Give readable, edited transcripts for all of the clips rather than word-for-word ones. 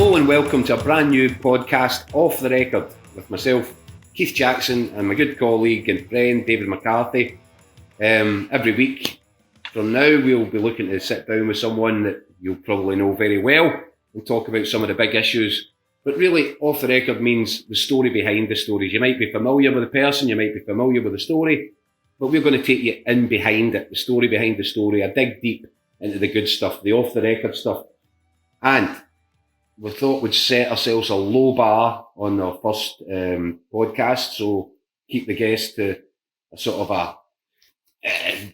Hello and welcome to a brand new podcast, Off the Record, with myself, Keith Jackson, and my good colleague and friend, David McCarthy. Every week from now, we'll be looking to sit down with someone that you'll probably know very well and talk about some of the big issues. But really, off the record means the story behind the stories. You might be familiar with the person, you might be familiar with the story, but we're going to take you in behind it, the story behind the story, a dig deep into the good stuff, the off the record stuff. And we thought we'd set ourselves a low bar on our first podcast, so keep the guests to a sort of a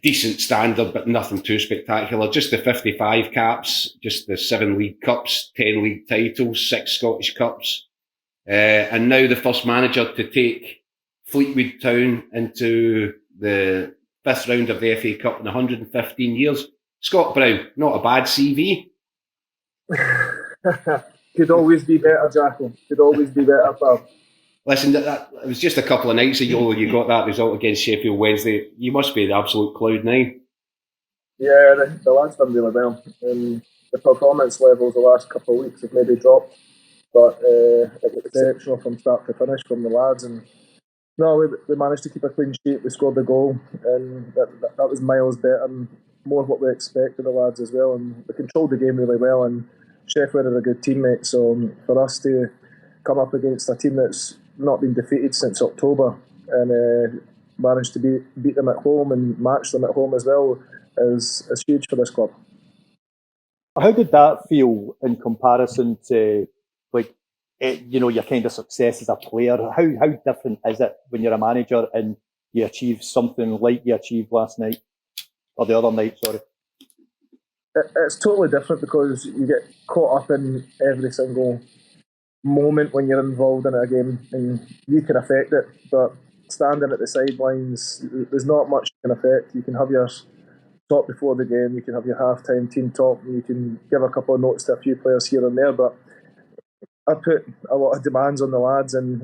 decent standard, but nothing too spectacular. Just the 55 caps, just the 7 League Cups, 10 league titles, 6 Scottish Cups, and now the first manager to take Fleetwood Town into the 5th round of the FA Cup in 115 years. Scott Brown, not a bad CV. Could always be better, Jacko. Could always be better, pal. Listen, that it was just a couple of nights ago you got that result against Sheffield Wednesday. You must be the absolute cloud nine. Yeah, the lads done really well. The performance levels the last couple of weeks have maybe dropped, but it was exceptional from start to finish from the lads. And no, we managed to keep a clean sheet. We scored the goal, and that was miles better and more what we expected the lads as well. And we controlled the game really well. And Sheffield are a good teammate, so for us to come up against a team that's not been defeated since October and managed to beat them at home and match them at home as well is huge for this club. How did that feel in comparison to your kind of success as a player? How different is it when you're a manager and you achieve something like you achieved last night, or the other night, sorry? It's totally different because you get caught up in every single moment when you're involved in a game and you can affect it, but standing at the sidelines, there's not much you can affect. You can have your talk before the game, you can have your half-time team talk, and you can give a couple of notes to a few players here and there, but I put a lot of demands on the lads and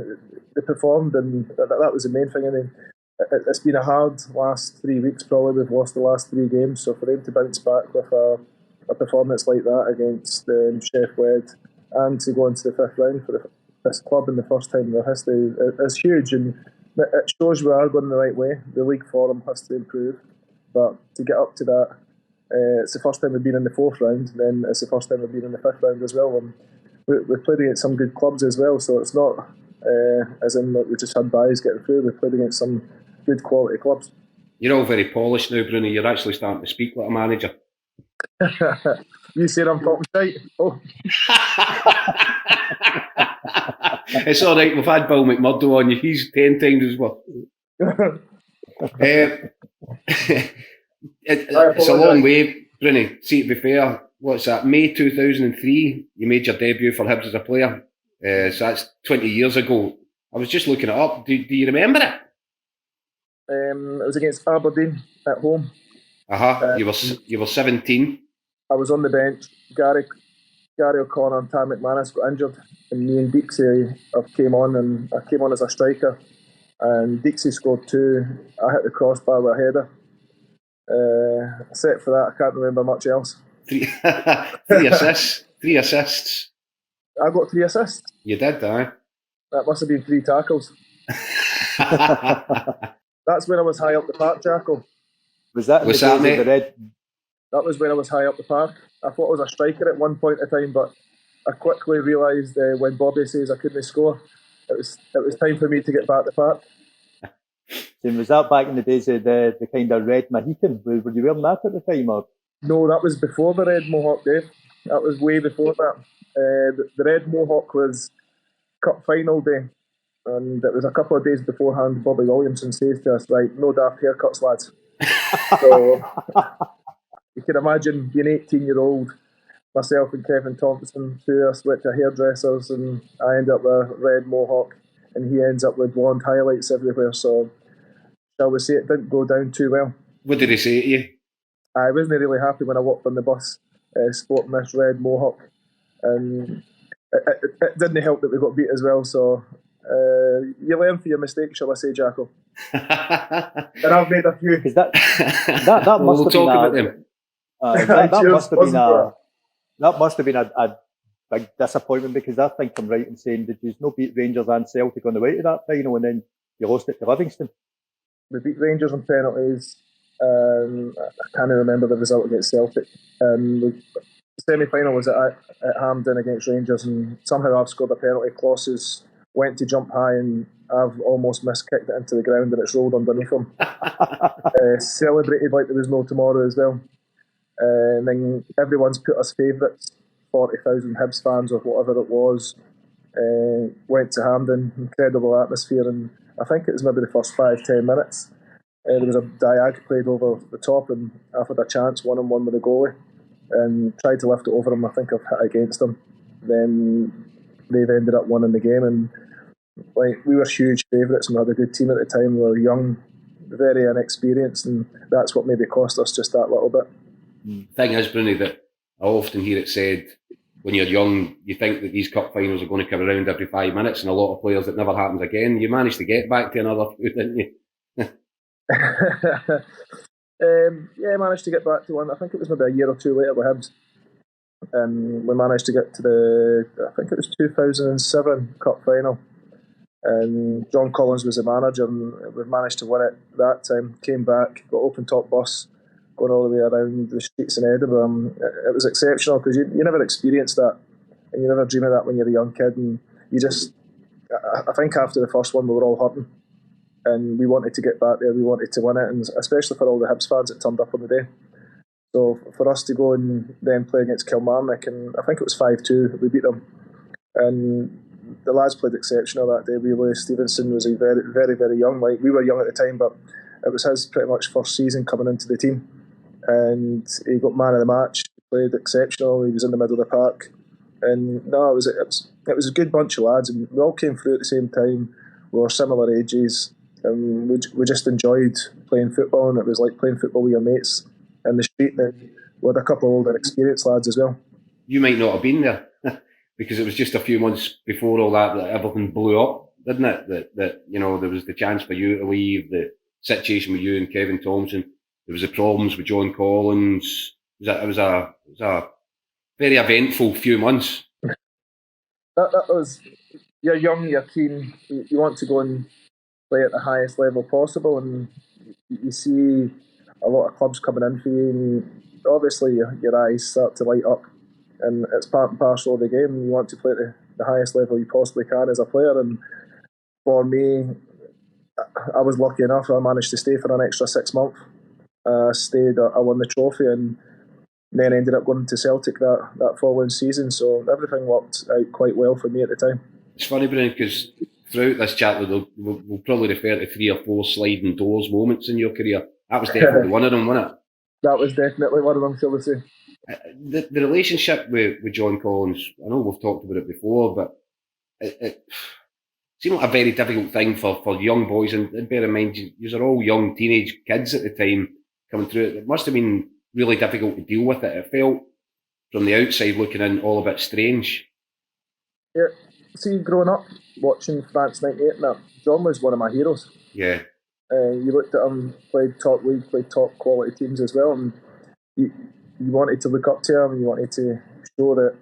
they performed, and that was the main thing. I mean, it's been a hard last 3 weeks, probably. We've lost the last 3 games, so for them to bounce back with a performance like that against Sheffield and to go into the 5th round for this club in the first time in their history is huge, and it shows we are going the right way. The league form has to improve, but to get up to that, it's the first time we've been in the 4th round, then it's the first time we've been in the 5th round as well, and we've played against some good clubs as well, so it's not as in that we just had buys getting through. We've played against some good quality clubs. You're all very polished now, Bruni. You're actually starting to speak like a manager. You said I'm talking shite. Oh. It's all right. We've had Bill McMurdo on you. He's 10 times as well. It's a long way, Bruni. See, to be fair, what's that? May 2003, you made your debut for Hibs as a player. So that's 20 years ago. I was just looking it up. Do you remember it? It was against Aberdeen at home. You were 17. I was on the bench. Gary O'Connor and Tam McManus got injured, and me and Dixie came on, and I came on as a striker. And Dixie scored 2. I hit the crossbar with a header. Except for that, I can't remember much else. 3 assists. 3 assists. I got 3 assists. You did, aye. That must have been 3 tackles. That's when I was high up the park, Jacko. Was that mate? The red? That was when I was high up the park. I thought I was a striker at one point in time, but I quickly realised when Bobby says I couldn't score, it was time for me to get back to the park. And was that back in the days of the kind of red Mohican? Were you wearing that at the time? Or? No, that was before the red mohawk, Dave. That was way before that. The red mohawk was cup final day, and it was a couple of days beforehand. Bobby Williamson says to us, right, no daft haircuts, lads. So you can imagine being 18-year-old, myself and Kevin Thompson, 2 of us went to hairdressers, and I end up with a red mohawk and he ends up with blonde highlights everywhere, so shall we say it didn't go down too well. What did he say to you? I wasn't really happy when I walked on the bus sporting this red mohawk, and it didn't help that we got beat as well, so you learn from your mistakes, shall I say, Jacko? And I've made a few. That must have been that must have been a big disappointment? Because I think I'm right in saying, did you no beat Rangers and Celtic on the way to that final, and then you lost it to Livingston? We beat Rangers on penalties. I can't remember the result against Celtic. The semi-final was at Hampden against Rangers, and somehow I've scored a penalty. Klosses went to jump high, and I've almost miskicked it into the ground, and it's rolled underneath him. Celebrated like there was no tomorrow as well. And then everyone's put us favourites, 40,000 Hibs fans or whatever it was. Went to Hampden, incredible atmosphere, and I think it was maybe the first 5-10 minutes. There was a diag played over the top, and I've had a chance one-on-one with the goalie and tried to lift it over him. I think I've hit against him. Then they've ended up winning the game, and like we were huge favourites, and we had a good team at the time. We were young, very inexperienced, and that's what maybe cost us just that little bit. Thing is, Bruni, that I often hear it said, when you're young, you think that these cup finals are going to come around every 5 minutes, and a lot of players, it never happens again. You managed to get back to another few, didn't you? Yeah, I managed to get back to one. I think it was maybe a year or two later with Hibs. And we managed to get to I think it was 2007 cup final. And John Collins was the manager, and we managed to win it that time. Came back, got open top bus, going all the way around the streets in Edinburgh. It was exceptional because you never experienced that, and you never dream of that when you're a young kid. And you just, I think after the first one, we were all hurting, and we wanted to get back there. We wanted to win it, and especially for all the Hibs fans that turned up on the day. So for us to go and then play against Kilmarnock, and I think it was 5-2, we beat them. And the lads played exceptional that day. Willie Stevenson was a very, very, very young. Like, we were young at the time, but it was his pretty much first season coming into the team. And he got man of the match, played exceptional. He was in the middle of the park. And no, it was a good bunch of lads, and we all came through at the same time. We were similar ages, and we just enjoyed playing football, and it was like playing football with your mates in the street. And we had a couple of older experienced lads as well. You might not have been there because it was just a few months before all that everything blew up, didn't it? That you know, there was the chance for you to leave, the situation with you and Kevin Thompson. There was the problems with John Collins. It was a very eventful few months. That was, you're young, you're keen, you want to go and play at the highest level possible, and you see a lot of clubs coming in for you, and obviously your eyes start to light up, and it's part and parcel of the game. You want to play at the highest level you possibly can as a player, and for me, I was lucky enough. I managed to stay for an extra 6 months. I won the trophy, and then ended up going to Celtic that following season. So everything worked out quite well for me at the time. It's funny, Brian, because throughout this chat, we'll probably refer to 3 or 4 sliding doors moments in your career. That was definitely one of them, wasn't it? That was definitely one of them, shall we say. The relationship with John Collins, I know we've talked about it before, but it seemed like a very difficult thing for young boys. And bear in mind, you are all young teenage kids at the time coming through it. It must have been really difficult to deal with it. It felt, from the outside looking in, all a bit strange. Yeah, see, growing up, watching France 98 and that, John was one of my heroes. Yeah. You looked at him, played top league, played top quality teams as well, and you wanted to look up to him, and you wanted to show that,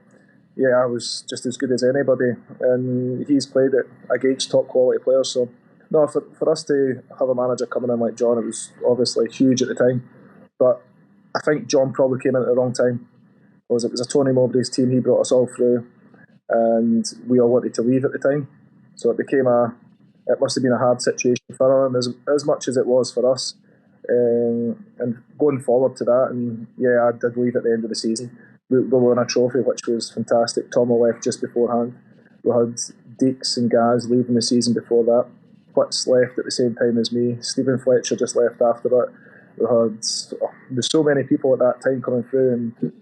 yeah, I was just as good as anybody, and he's played it against top quality players. So, no, for us to have a manager coming in like John, it was obviously huge at the time, but I think John probably came in at the wrong time, because it was a Tony Mowbray's team. He brought us all through, and we all wanted to leave at the time, so it must have been a hard situation for him as much as it was for us. And going forward to that, and yeah, I did leave at the end of the season. We won a trophy, which was fantastic. Tomo left just beforehand. We had Deeks and Gaz leaving the season before that. Flitz left at the same time as me. Stephen Fletcher just left after that. There's so many people at that time coming through, and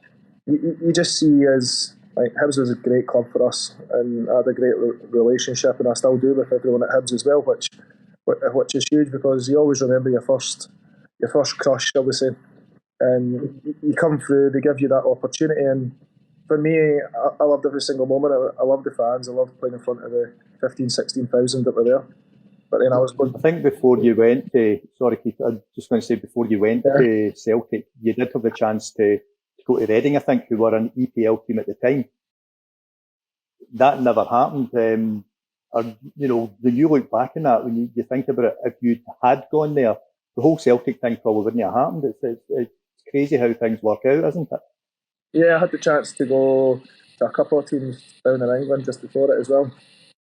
you just see as like Hibs was a great club for us, and I had a great relationship, and I still do with everyone at Hibs as well, which is huge, because you always remember your first crush, shall we say, and you come through, they give you that opportunity, and for me, I loved every single moment. I loved the fans, I loved playing in front of the 15,000-16,000 that were there. But then I think before you went to, sorry Keith, I was just going to say, before you went to Celtic, you did have the chance to go to Reading, I think, who were an EPL team at the time. that never happened. Or, you know, when you look back on that, when you think about it, if you had gone there, the whole Celtic thing probably wouldn't have happened. It's crazy how things work out, isn't it? Yeah, I had the chance to go to a couple of teams down in England just before it as well.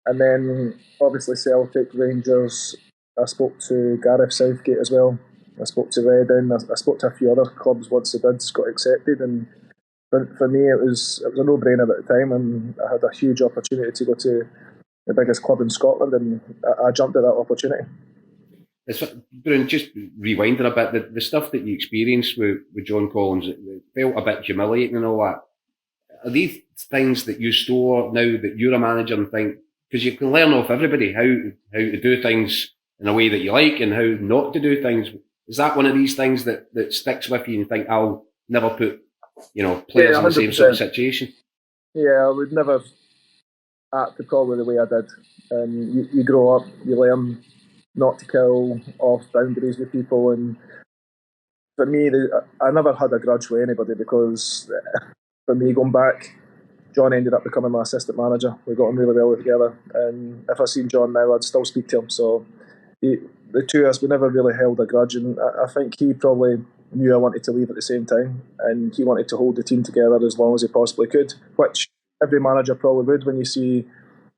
And then obviously Celtic, Rangers, I spoke to Gareth Southgate as well. I spoke to Reading, I spoke to a few other clubs once the bids got accepted, and for me it was a no-brainer at the time, and I had a huge opportunity to go to the biggest club in Scotland, and I jumped at that opportunity. Bruin, just rewinding a bit, the stuff that you experienced with John Collins, it felt a bit humiliating and all that. Are these things that you store now that you're a manager and think, because you can learn off everybody how to do things in a way that you like and how not to do things. Is that one of these things that sticks with you and think, I'll never put, players in the same sort of situation? Yeah, I would never act probably the way I did. You grow up, you learn not to kill off boundaries with people, and for me, I never had a grudge with anybody, because for me, going back, John ended up becoming my assistant manager. We got on really well together, and if I seen John now, I'd still speak to him. So the two of us, we never really held a grudge, and I think he probably knew I wanted to leave at the same time, and he wanted to hold the team together as long as he possibly could, which every manager probably would when you see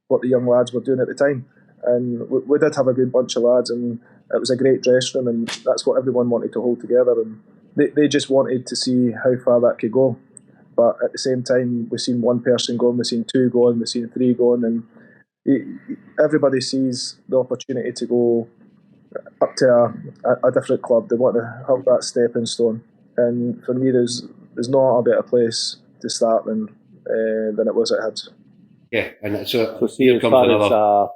what the young lads were doing at the time. And we did have a good bunch of lads, and it was a great dressing room, and that's what everyone wanted to hold together, and they just wanted to see how far that could go. But at the same time, we've seen one person going, we've seen two going, we've seen three going, and everybody sees the opportunity to go up to a different club. They want to have that stepping stone. And for me, there's not a better place to start than it was at Hibs. Yeah, and so see, as far as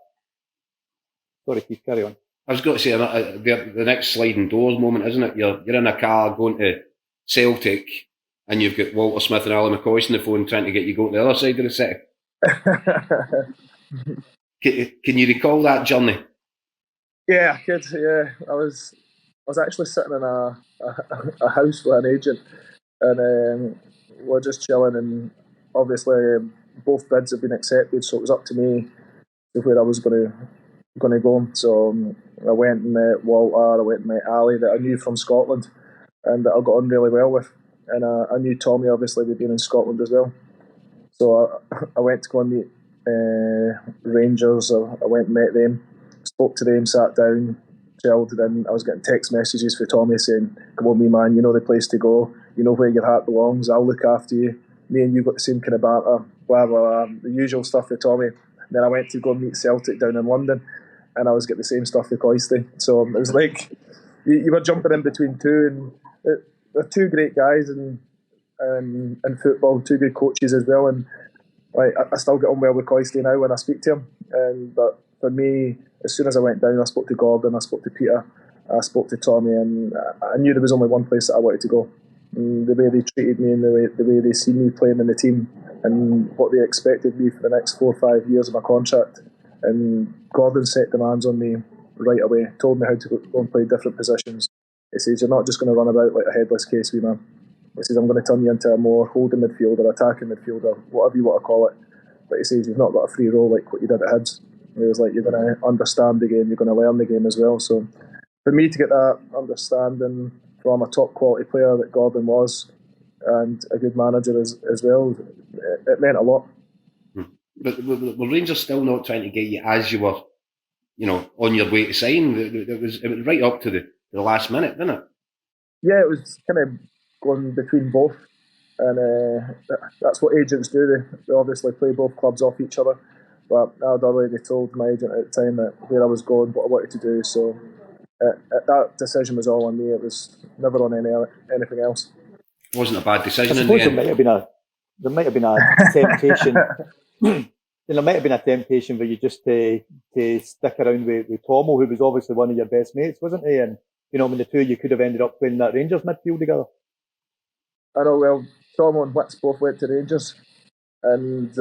sorry, Keith, carry on. I was going to say the next sliding doors moment, isn't it? You're in a car going to Celtic, and you've got Walter Smith and Ali McCoist on the phone trying to get you going to the other side of the city. Can you recall that journey? Yeah, I could. Yeah, I was actually sitting in a house with an agent, and we're just chilling. And obviously, both bids have been accepted, so it was up to me where I was going to go. So I went and met Walter. I went and met Ali, that I knew from Scotland, and that I got on really well with. And I knew Tommy, obviously, we'd been in Scotland as well. So I went to go and meet Rangers. I went and met them, spoke to them, sat down, chilled. Then I was getting text messages for Tommy saying, "Come on, me man, you know the place to go. You know where your heart belongs. I'll look after you. Me and you got the same kind of banter, blah, blah, blah." The usual stuff for Tommy. And then I went to go and meet Celtic down in London, and I was getting the same stuff for Coisty. So it was like you were jumping in between two, and they're two great guys in football, two good coaches as well, and I still get on well with Coisty now when I speak to him. But for me, as soon as I went down, I spoke to Gordon, I spoke to Peter, I spoke to Tommy, and I knew there was only one place that I wanted to go. And the way they treated me, and the way they see me playing in the team, and what they expected me for the next 4 or 5 years of my contract. And Gordon set demands on me right away, told me how to go and play different positions. He says, "You're not just going to run about like a headless case, wee man." He says, "I'm going to turn you into a more holding midfielder, attacking midfielder, whatever you want to call it." But he says, "You've not got a free role like what you did at Hibs." And he was like, "You're going to understand the game, you're going to learn the game as well." So for me to get that understanding from a top quality player that Gordon was, and a good manager as well, it meant a lot. But were Rangers still not trying to get you as you were, on your way to sign? It was right up to the last minute, didn't it? Yeah, it was kind of going between both, and that's what agents do. They obviously play both clubs off each other. But I'd already told my agent at the time that where I was going, what I wanted to do. So that decision was all on me. It was never on anything else. It wasn't a bad decision. I suppose there might have been a temptation. There might have been a temptation for you just to stick around with Tomo, who was obviously one of your best mates, wasn't he? And when the two of you could have ended up playing that Rangers midfield together. I know. Well, Tomo and Wicks both went to Rangers, and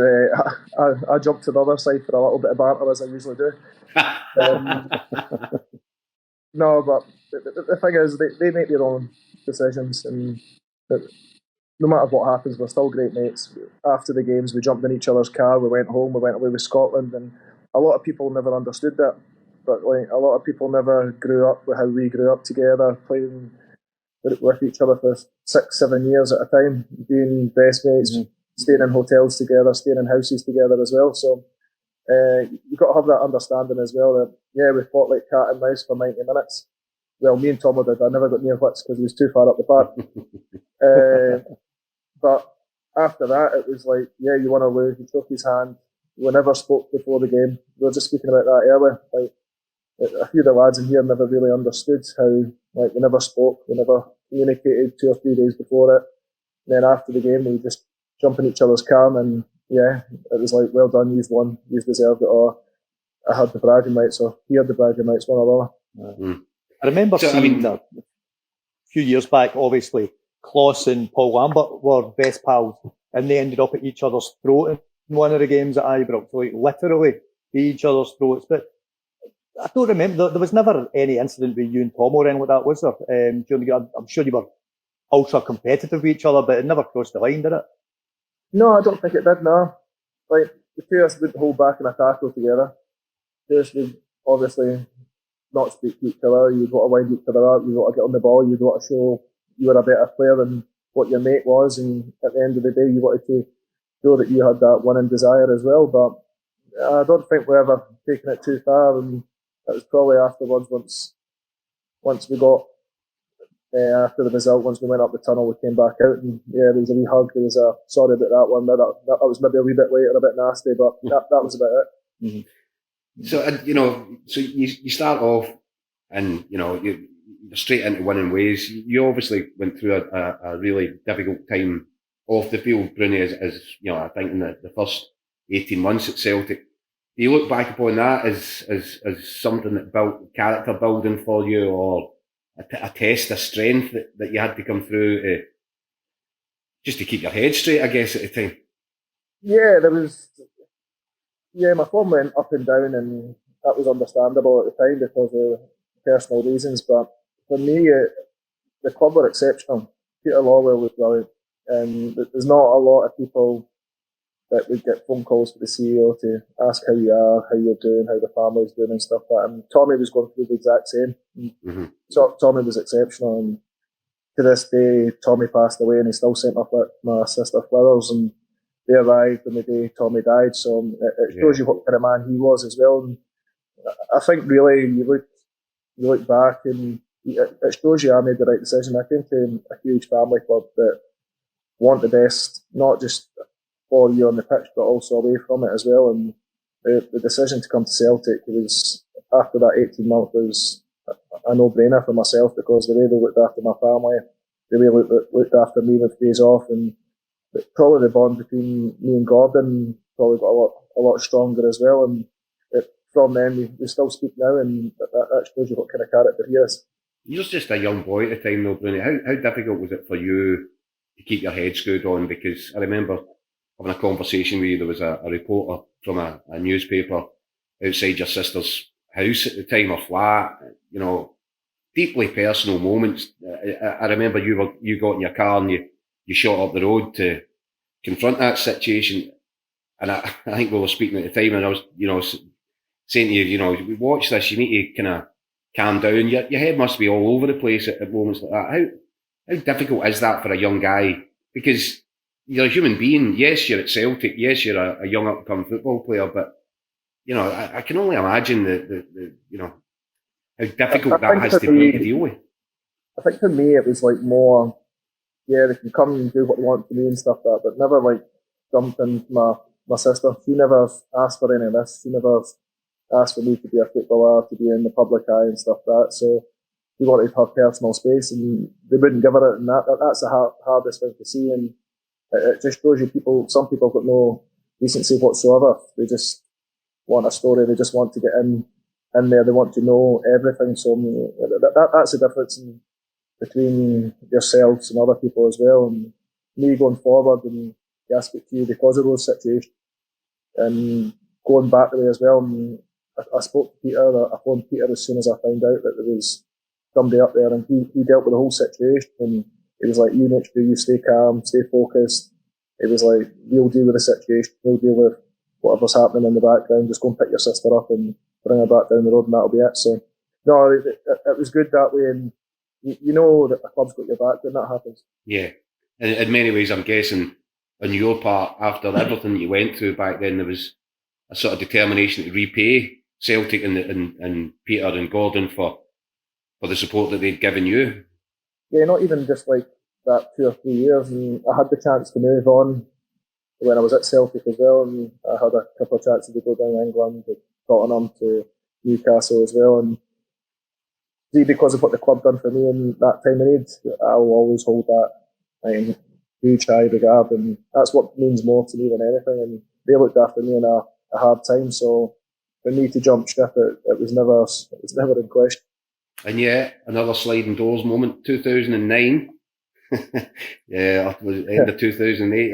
I jumped to the other side for a little bit of banter, as I usually do. No, but the thing is, they make their own decisions, and no matter what happens, we're still great mates. After the games, we jumped in each other's car, we went home, we went away with Scotland, and a lot of people never understood that. But like a lot of people never grew up with how we grew up together, playing with each other for 6-7 years at a time, being best mates, staying in hotels together, staying in houses together as well. So you've got to have that understanding as well that, yeah, we fought like cat and mouse for 90 minutes. Well, me and Tom did. I never got near Wits because he was too far up the park. But after that, it was like, yeah, you want to lose. He shook his hand. We never spoke before the game. We were just speaking about that earlier. Like, a few of the lads in here never really understood how, like, we never spoke, we never communicated 2 or 3 days before it. And then after the game, we just jump in each other's car, and yeah, it was like, well done, you've won, you've deserved it, or I had the bragging rights, or he had the bragging rights, one or other. I remember seeing that a few years back, obviously, Kloss and Paul Lambert were best pals, and they ended up at each other's throat in one of the games at Ibrox, like literally each other's throats. But I don't remember, there was never any incident with you and Tom or anything like that, was there? During the game? I'm sure you were ultra competitive with each other, but it never crossed the line, did it? No, I don't think it did, no. Like, the two of us wouldn't hold back in a tackle together. Just would obviously not speak to each other. You'd want to wind each other up. You'd want to get on the ball. You'd want to show you were a better player than what your mate was. And at the end of the day, you wanted to show that you had that winning desire as well. But I don't think we ever taken it too far. And it was probably afterwards, once we got after the result, once we went up the tunnel, we came back out, and yeah, there was a wee hug. There was a sorry about that one. That was maybe a wee bit later, a bit nasty, but that was about it. Mm-hmm. So so you start off, and you're straight into winning ways. You obviously went through a really difficult time off the field, Bruni, as I think in the first 18 months at Celtic. Do you look back upon that as something that built character building for you, or a test of strength that you had to come through just to keep your head straight, I guess, at the time? Yeah, my form went up and down, and that was understandable at the time because of personal reasons. But for me, the club were exceptional. Peter Lawwell was brilliant, and there's not a lot of people that would get phone calls to the CEO to ask how you are, how you're doing, how the family's doing and stuff like that. And Tommy was going through the exact same. Mm-hmm. So Tommy was exceptional, and to this day, Tommy passed away, and he still sent up with my sister flowers, and they arrived on the day Tommy died. So it shows you what kind of man he was as well. And I think really you look back, and it shows you I made the right decision. I came to a huge family club that want the best, not just for you on the pitch, but also away from it as well. And the decision to come to Celtic was, after that 18 months, was a no-brainer for myself, because the way they looked after my family, the way they looked after me with days off, and probably the bond between me and Gordon probably got a lot stronger as well. And from then, we still speak now, and that shows you what kind of character he is. You're just a young boy at the time, though, Bruni. How difficult was it for you to keep your head screwed on? Because I remember having a conversation with you. There was a reporter from a newspaper outside your sister's house at the time, or flat. Deeply personal moments. I remember you got in your car and you shot up the road to confront that situation. And I think we were speaking at the time, and I was, saying to you, watch this. You need to kind of calm down. Your head must be all over the place at moments like that. How difficult is that for a young guy? Because you're a human being. Yes, you're at Celtic. Yes, you're a young up-and-coming football player. But I can only imagine how difficult that has to be to deal with. I think for me it was like more, yeah, they can come and do what they want to me and stuff like that, but never like jumped into my sister. She never asked for any of this. She never asked for me to be a footballer, to be in the public eye and stuff like that. So she wanted her personal space, and they wouldn't give her it. And that's the hardest thing to see. And it just shows you some people have got no decency whatsoever. They just want a story. They just want to get in there. They want to know everything. So that's the difference between yourselves and other people as well. And me going forward, and I speak to you because of those situations, and going back the way as well. And I spoke to Peter. I phoned Peter as soon as I found out that there was somebody up there, and he dealt with the whole situation. And He was like, you make sure you stay calm, stay focused. It was like, we'll deal with the situation, we'll deal with whatever's happening in the background, just go and pick your sister up and bring her back down the road and that'll be it. So, no, it was good that way, and you know that the club's got your back when that happens. Yeah, in many ways, I'm guessing on your part, after everything you went through back then, there was a sort of determination to repay Celtic and Peter and Gordon for the support that they'd given you. Yeah, not even just like that 2 or 3 years, and I had the chance to move on when I was at Celtic as well, and I had a couple of chances to go down to England, to Tottenham, to Newcastle as well, and see, because of what the club done for me in that time of need, I will always hold that in huge high regard, and that's what means more to me than anything. And they looked after me in a hard time, so for me to jump ship, it was never in question. And yeah, another sliding doors moment, 2009. Yeah, it was end of 2008.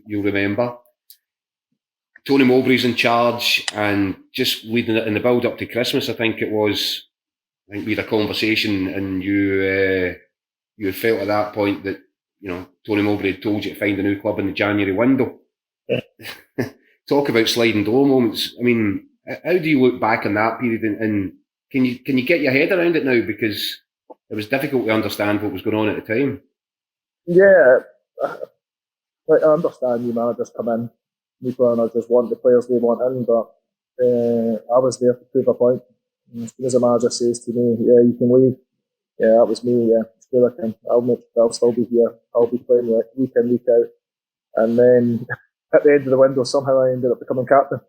You'll remember. Tony Mowbray's in charge, and just leading it in the build up to Christmas, I think it was. I think we had a conversation, and you felt at that point that Tony Mowbray had told you to find a new club in the January window. Yeah. Talk about sliding door moments. I mean, how do you look back on that period, and can you get your head around it now, because it was difficult to understand what was going on at the time? Yeah, like, I understand new managers come in, new managers want the players they want in, but I was there to prove a point. As soon as a manager says to me, "Yeah, you can leave," yeah, that was me. Yeah, sure I can. I'll still be here. I'll be playing week in, week out. And then at the end of the window, somehow I ended up becoming captain.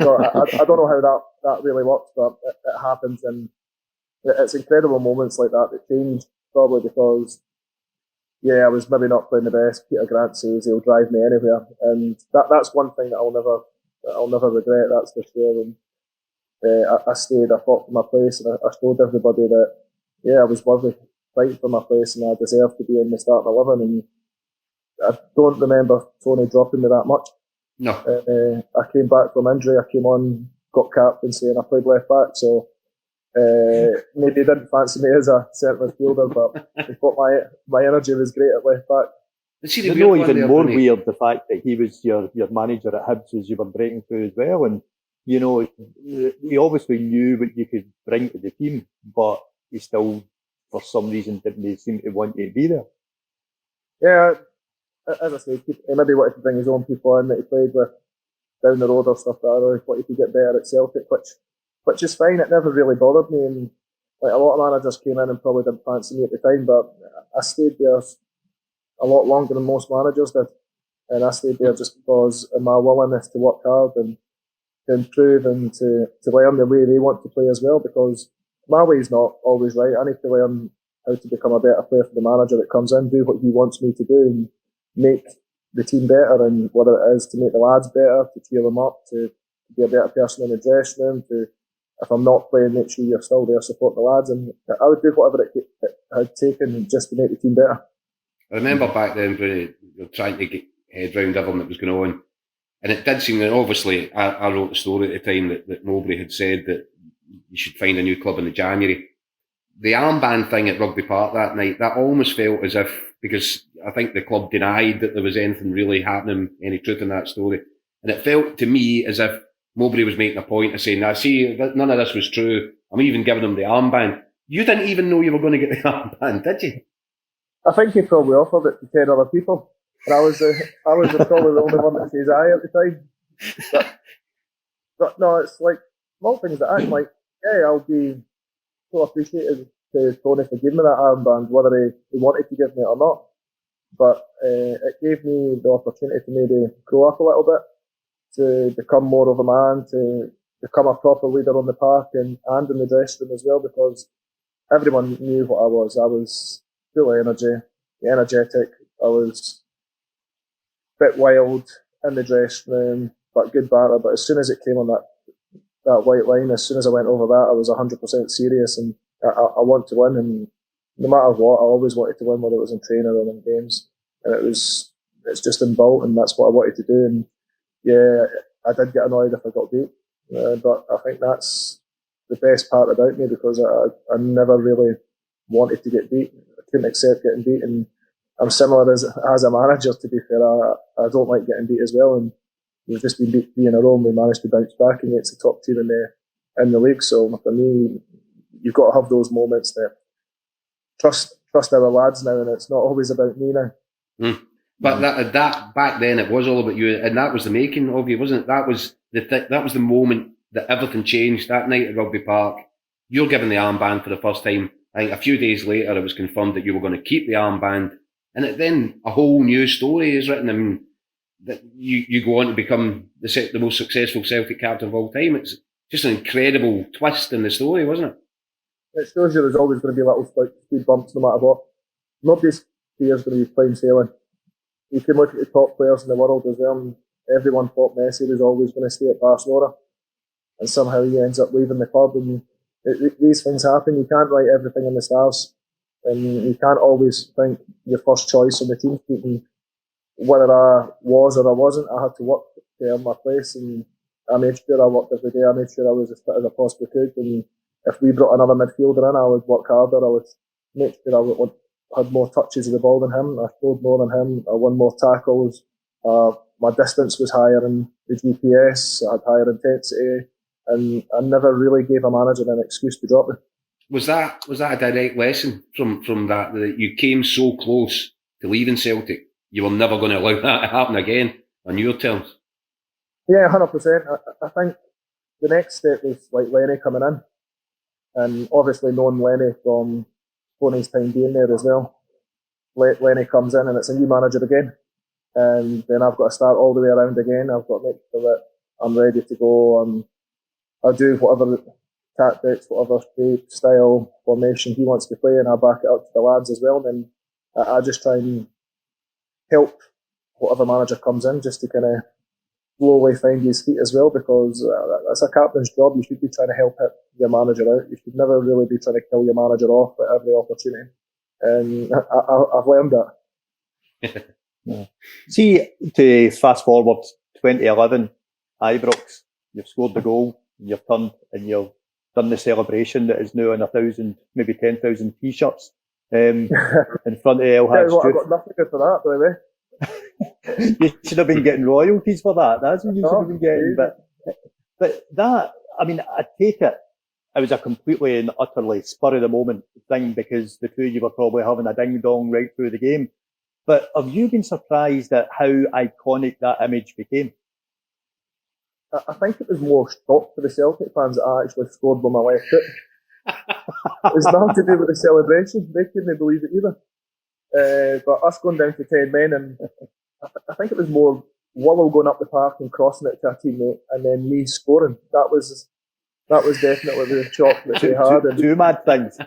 So I don't know how that really works, but it happens, and it's incredible moments like that change, probably because, yeah, I was maybe not playing the best. Peter Grant says he'll drive me anywhere, and that's one thing that I'll never regret. That's for sure. And I stayed. I fought for my place, and I showed everybody that, yeah, I was worthy fighting for my place, and I deserved to be in the starting 11. And I don't remember Tony dropping me that much. No. I came back from injury. I came on, got captaincy, and I played left back. So maybe he didn't fancy me as a centre midfielder, but he thought my energy was great at left back. You know, even more weird the fact that he was your manager at Hibs as you were breaking through as well, and you know, he obviously knew what you could bring to the team, but he still, for some reason, didn't seem to want you to be there. Yeah, as I say, he maybe wanted to bring his own people in that he played with down the road or stuff like that, or he thought he could get better at Celtic, which is fine. It never really bothered me, and like, a lot of managers came in and probably didn't fancy me at the time, but I stayed there a lot longer than most managers did, and I stayed there just because of my willingness to work hard and to improve and to learn the way they want to play as well, because my way is not always right. I need to learn how to become a better player for the manager that comes in, do what he wants me to do, and make the team better, and whether it is to make the lads better, to cheer them up, to be a better person in the dressing room, to, if I'm not playing, make sure you're still there supporting the lads, and I would do whatever it had taken just to make the team better. I remember back then when you were trying to get head round everything that was going on, and it did seem that, obviously, I wrote the story at the time that Mowbray had said that you should find a new club in the January. The armband thing at Rugby Park that night, that almost felt as if, because I think the club denied that there was anything really happening, any truth in that story. And it felt to me as if Mowbray was making a point of saying, "I see, none of this was true. I'm even giving them the armband." You didn't even know you were going to get the armband, did you? I think he probably offered it to 10 other people. And I was probably the only one that says aye at the time. But no, it's like small things that I'm like, yeah, I'll be so appreciative to Tony for giving me that armband, whether he wanted to give me it or not. But it gave me the opportunity to maybe grow up a little bit, to become more of a man, to become a proper leader on the park and in the dressing room as well, because everyone knew what I was. I was full of energy, energetic. I was a bit wild in the dressing room, but good banter. But as soon as it came on that white line, as soon as I went over that, I was 100% serious, and I want to win. And no matter what, I always wanted to win, whether it was in training or in games. And it's just inbuilt, and that's what I wanted to do. And yeah, I did get annoyed if I got beat, but I think that's the best part about me, because I never really wanted to get beat. couldn't accept getting beat. And I'm similar as a manager, to be fair. I don't like getting beat as well. And we've just been beat 3 in a row and we managed to bounce back against the top team in the league. So for me, you've got to have those moments that trust our lads now, and it's not always about me now. But that back then, it was all about you, and that was the making of you, wasn't it? That was the moment that everything changed that night at Rugby Park. You're given the armband for the first time. I think a few days later, it was confirmed that you were going to keep the armband, and then a whole new story is written. I mean, that you go on to become the most successful Celtic captain of all time. It's just an incredible twist in the story, wasn't it? It shows you there's always going to be little speed bumps no matter what. Nobody's career is going to be plain sailing. You can look at the top players in the world as well, and everyone thought Messi was always going to stay at Barcelona, and somehow he ends up leaving the club. And these things happen. You can't write everything in the stars, and you can't always think your first choice on the team sheet. And whether I was or I wasn't, I had to work to earn my place, and I made sure I worked every day. I made sure I was as fit as I possibly could. And if we brought another midfielder in, I would work harder. I would make sure I had more touches of the ball than him. I scored more than him. I won more tackles. My distance was higher in the GPS. I had higher intensity, and I never really gave a manager an excuse to drop me. Was that a direct lesson from that you came so close to leaving Celtic? You were never going to allow that to happen again on your terms? Yeah, 100%. I think the next step was like Lenny coming in, and obviously knowing Lenny from Tony's time being there as well. Lenny comes in and it's a new manager again, and then I've got to start all the way around again. I've got to make sure that I'm ready to go. I do whatever tactics, whatever shape, style, formation he wants to play, and I back it up to the lads as well. And then I just try and help whatever manager comes in, just to kind of slowly find his feet as well, because that's a captain's job. You should be trying to help your manager out. You should never really be trying to kill your manager off at every opportunity. And I've learned that. Yeah. See, to fast forward 2011, Ibrox, you've scored the goal, you've turned and you've done the celebration that is now on 1,000, maybe 10,000 t-shirts in front of El Hadj. I got nothing good for that, by the way. You should have been getting royalties for that. That's what you should have been getting. But that, I mean, I take it was a completely and utterly spur of the moment thing, because the two of you were probably having a ding dong right through the game. But have you been surprised at how iconic that image became? I think it was more shock for the Celtic fans that I actually scored with my left foot. It was nothing to do with the celebration. They couldn't believe it either. But us going down to 10 men, and I think it was more Willow going up the park and crossing it to a teammate, and then me scoring. That was definitely the shock that they had. Two mad things.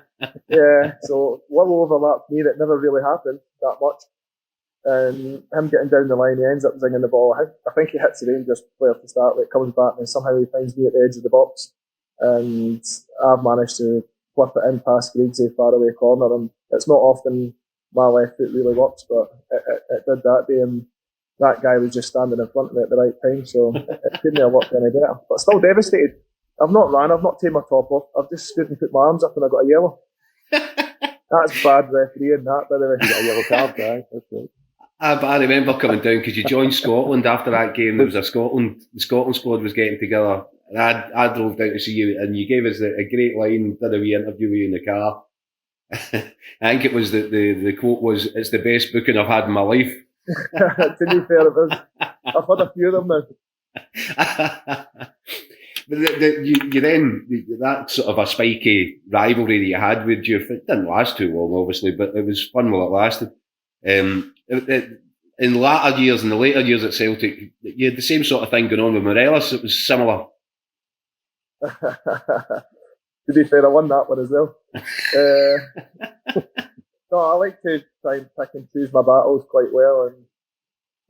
Yeah, so Willow overlapped me. That never really happened that much. And him getting down the line, he ends up zinging the ball. I think he hits the Rangers player to start with, comes back, and somehow he finds me at the edge of the box. And I've managed to flip it in past Griggsy far away corner. And it's not often my left foot really works, but it did that day. And that guy was just standing in front of me at the right time, so it couldn't have worked any better. But still devastated. I've not ran, I've not taken my top off. I've just stood and put my arms up and I got a yellow. That's bad refereeing, that, by the way. You got a yellow card, guy. That's right. But I remember coming down because you joined Scotland after that game. There was the Scotland squad was getting together, and I drove down to see you, and you gave us a great line, did a wee interview with you in the car. I think it was the quote was, "It's the best booking I've had in my life." To be fair, it is. I've had a few of them now. But you then, that sort of a spiky rivalry that you had with you, it didn't last too long, obviously, but it was fun while it lasted. In the later years at Celtic, you had the same sort of thing going on with Morels. It was similar. To be fair, I won that one as well. No, I like to try and pick and choose my battles quite well, and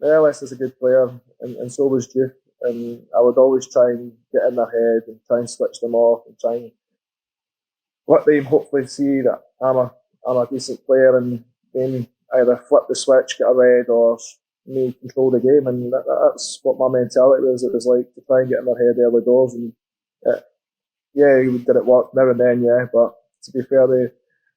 Morels is a good player, and so was Duke, and I would always try and get in their head and try and switch them off and try and let them hopefully see that I'm a decent player, and then either flip the switch, get a red, or me control the game. And that's what my mentality was. It was like to try and get in their head early doors. And yeah, did it work now and then, yeah. But to be fair,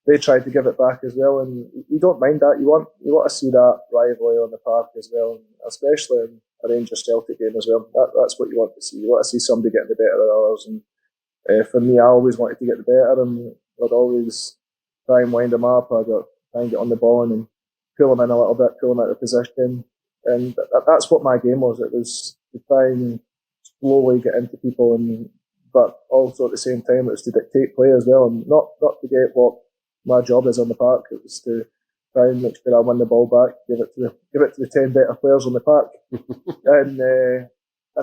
they tried to give it back as well, and you don't mind that. You want to see that rivalry on the park as well, especially in a Rangers Celtic game as well. That's what you want to see. You want to see somebody getting the better of others, and for me, I always wanted to get the better, and I'd always try and wind them up. I'd try and get on the ball and pull them in a little bit, pull them out of position, and that's what my game was. It was to try and slowly get into people, but also at the same time, it was to dictate play as well, and not forget what my job is on the park. It was to try and make sure I win the ball back, give it to the 10 better players on the park, and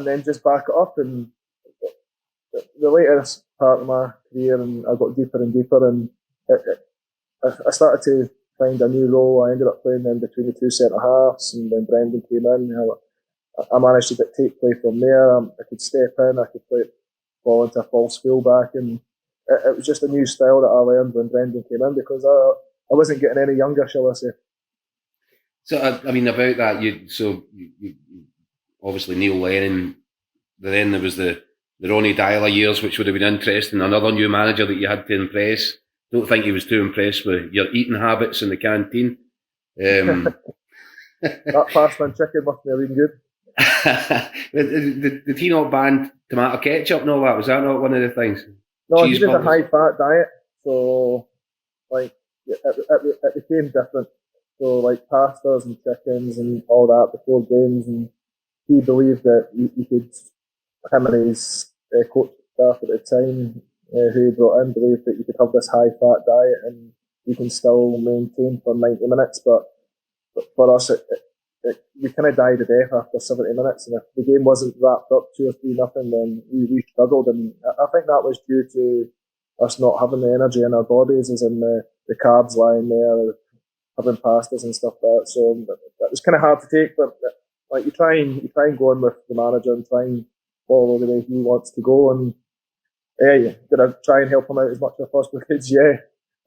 then just back it up. And the later part of my career, and I got deeper and deeper, and I started to find a new role. I ended up playing in between the two centre halves, and when Brendan came in, I managed to dictate play from there. I could step in, I could play ball into a false fullback, and it was just a new style that I learned when Brendan came in, because I wasn't getting any younger, shall I say. So, I mean, about that, you obviously Neil Lennon, then there was the Ronnie Dyler years, which would have been interesting. Another new manager that you had to impress. Don't think he was too impressed with your eating habits in the canteen. That Passman chicken must be really good. Did he not ban tomato ketchup and all that? Was that not one of the things? No, he did a high-fat diet, so like it became different. So like pastas and chickens and all that before games, and he believed that you could, him and his coach staff at the time, who he brought in, believed that you could have this high-fat diet and you can still maintain for 90 minutes, but for us, we kind of died to death after 70 minutes, and if the game wasn't wrapped up 2 or 3-0, then we struggled, and I think that was due to us not having the energy in our bodies, as in the carbs lying there, having pastas and stuff like that. So that was kind of hard to take, but like you try and go on with the manager and try and follow the way he wants to go, and did I try and help him out as much as I possibly could? Yeah.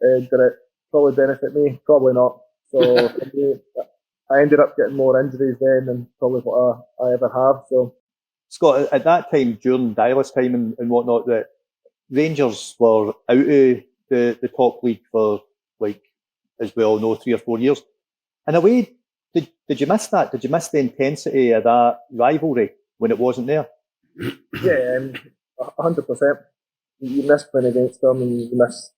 Did it probably benefit me? Probably not. So for me, I ended up getting more injuries then than probably what I ever have. So, Scott, at that time, during Dylas time and whatnot, that Rangers were out of the top league for, like, as we all know, 3 or 4 years. In a way, did you miss that? Did you miss the intensity of that rivalry when it wasn't there? Yeah, 100%. You miss playing against them, and you miss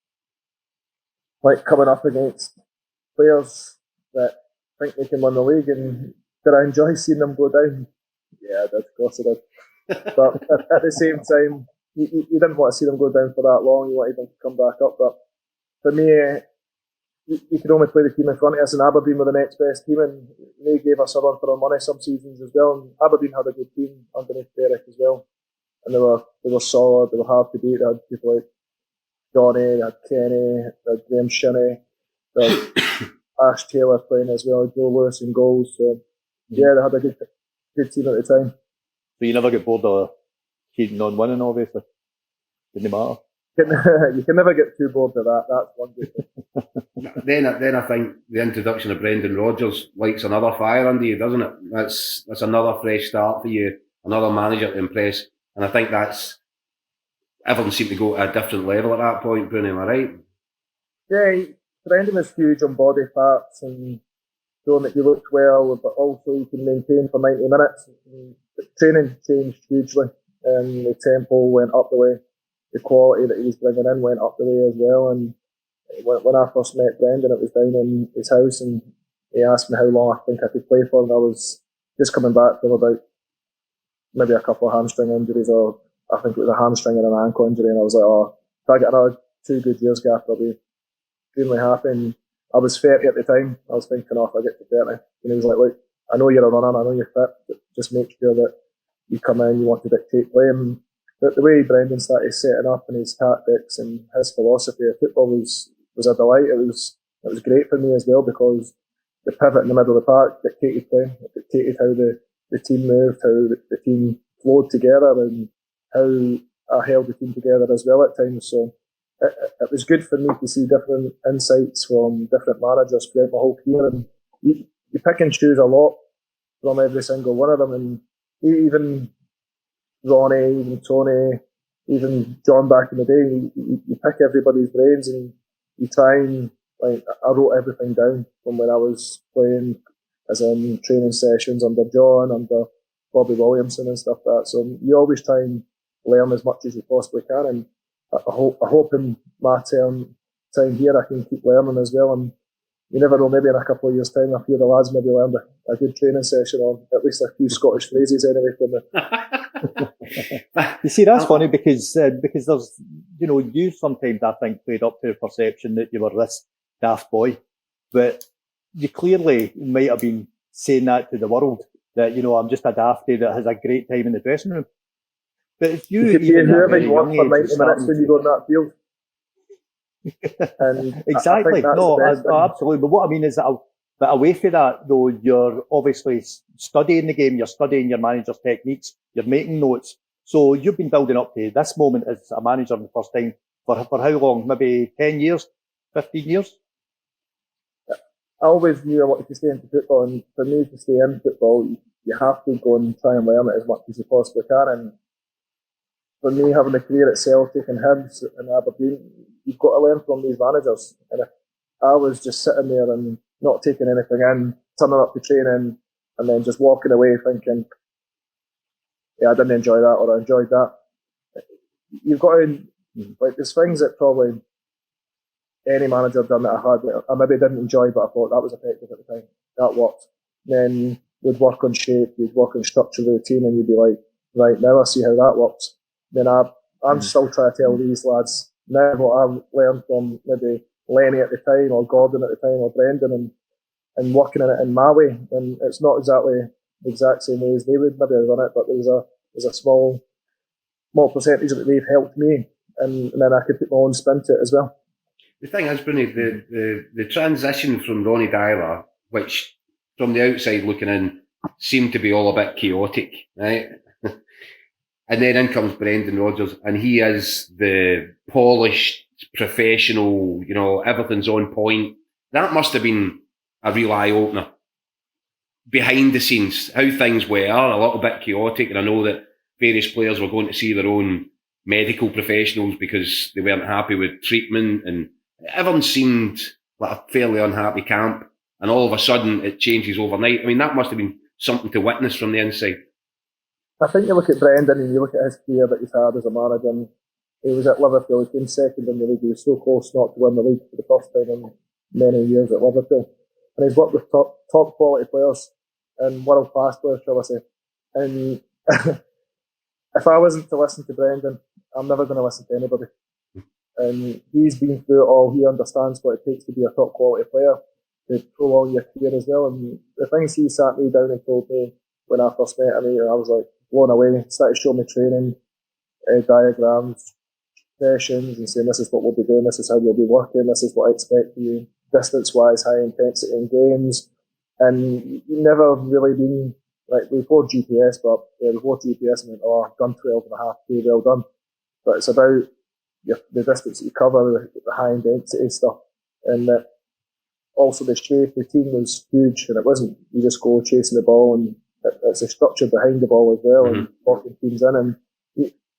like coming up against players that think they can win the league. And did I enjoy seeing them go down? Yeah, I did, of course I did. But at the same time, you didn't want to see them go down for that long. You wanted them to come back up. But for me, you could only play the team in front of us, and Aberdeen were the next best team, and they gave us a run for our money some seasons as well. And Aberdeen had a good team underneath Derek as well, and they were solid. They were hard to beat. They had people like Johnny, they had Kenny, they had Graham Shinney, they had Ash Taylor playing as well, Joe Lewis in goals. So yeah, they had a good team at the time. So you never get bored of keeping on winning, obviously. Didn't matter. You can never get too bored of that. That's one good thing. Then I think the introduction of Brendan Rodgers lights another fire under you, doesn't it? That's another fresh start for you, another manager to impress, and I think that's everyone seemed to go at a different level at that point. Bruno, am I right? Yeah, Brendan was huge on body parts and showing that you looked well, but also you can maintain for 90 minutes. The training changed hugely, and the tempo went up the way. The quality that he was bringing in went up the way as well. And when I first met Brendan, it was down in his house, and he asked me how long I think I could play for, and I was just coming back from about maybe a couple of hamstring injuries, or I think it was a hamstring and an ankle injury, and I was like, if I get another 2 good years, Gaff, I'll be extremely happy. And I was 30 at the time. I was thinking, if I get to 30. And he was like, look, I know you're a runner, I know you're fit, but just make sure that you come in, you want to dictate play. And the way Brendan started setting up and his tactics and his philosophy of football was a delight. It was great for me as well, because the pivot in the middle of the park dictated play. It dictated how the team moved, how the team flowed together, and how I held the team together as well at times. So it was good for me to see different insights from different managers throughout my whole career. And you pick and choose a lot from every single one of them. And even Ronnie, even Tony, even John back in the day, you pick everybody's brains, and you try and, like, I wrote everything down from when I was playing, as in training sessions under John, under Bobby Williamson and stuff like that. So you always try and learn as much as you possibly can, and I hope in my time here I can keep learning as well. And you never know, maybe in a couple of years' time, a few of the lads maybe learned a good training session, or at least a few Scottish phrases anyway from me. You see, that's funny because there's, you sometimes, I think, played up to the perception that you were this daft boy, but you clearly might have been saying that to the world, that, I'm just a dafty that has a great time in the dressing room. But if you could be whoever you want for 90 minutes when you go on that field. And exactly. No, absolutely. But what I mean is that, but away from that, though, you're obviously studying the game, you're studying your manager's techniques, you're making notes. So you've been building up to this moment as a manager for the first time for how long? Maybe 10 years, 15 years? I always knew I wanted to stay into football, and for me to stay in football, you have to go and try and learn it as much as you possibly can. And for me, having a career at Celtic and Hibs and Aberdeen, you've got to learn from these managers. And if I was just sitting there and not taking anything in, turning up to training, and then just walking away thinking, yeah, I didn't enjoy that, or I enjoyed that. You've got to, like, there's things that probably any manager done that I maybe didn't enjoy, but I thought that was effective at the time. That worked. Then we'd work on shape, we'd work on structure of the team, and you'd be like, right, now I see how that works. Then I'm still trying to tell these lads now what I've learned from maybe Lenny at the time, or Gordon at the time, or Brendan, and working in it in my way. And it's not exactly the exact same way as they would maybe run it, but there's a small percentage that they've helped me, and then I could put my own spin to it as well. The thing is, Bruni, the transition from Ronnie Dyler, which from the outside looking in seemed to be all a bit chaotic, right? And then in comes Brendan Rodgers, and he is the polished, professional, everything's on point. That must have been a real eye-opener. Behind the scenes, how things were a little bit chaotic, and I know that various players were going to see their own medical professionals because they weren't happy with treatment, and everyone seemed like a fairly unhappy camp, and all of a sudden it changes overnight. I mean, that must have been something to witness from the inside. I think you look at Brendan and you look at his career that he's had as a manager, and he was at Liverpool, he came second in the league, he was so close not to win the league for the first time in many years at Liverpool. And he's worked with top quality players and world class players, shall I say. And if I wasn't to listen to Brendan, I'm never going to listen to anybody. And he's been through it all, he understands what it takes to be a top quality player, to prolong your career as well. And the things he sat me down and told me when I first met him, I was like blown away. He started showing me training diagrams, sessions, and saying this is what we'll be doing, this is how we'll be working, this is what I expect of you, distance-wise, high intensity in games. And you never really been, like, before GPS, but before GPS, I went, I've done 12.5K, well done. But it's about the distance that you cover, the high intensity stuff, and that also the shape. The team was huge, and it wasn't you just go chasing the ball, and it's a structure behind the ball as well, and walking teams in. And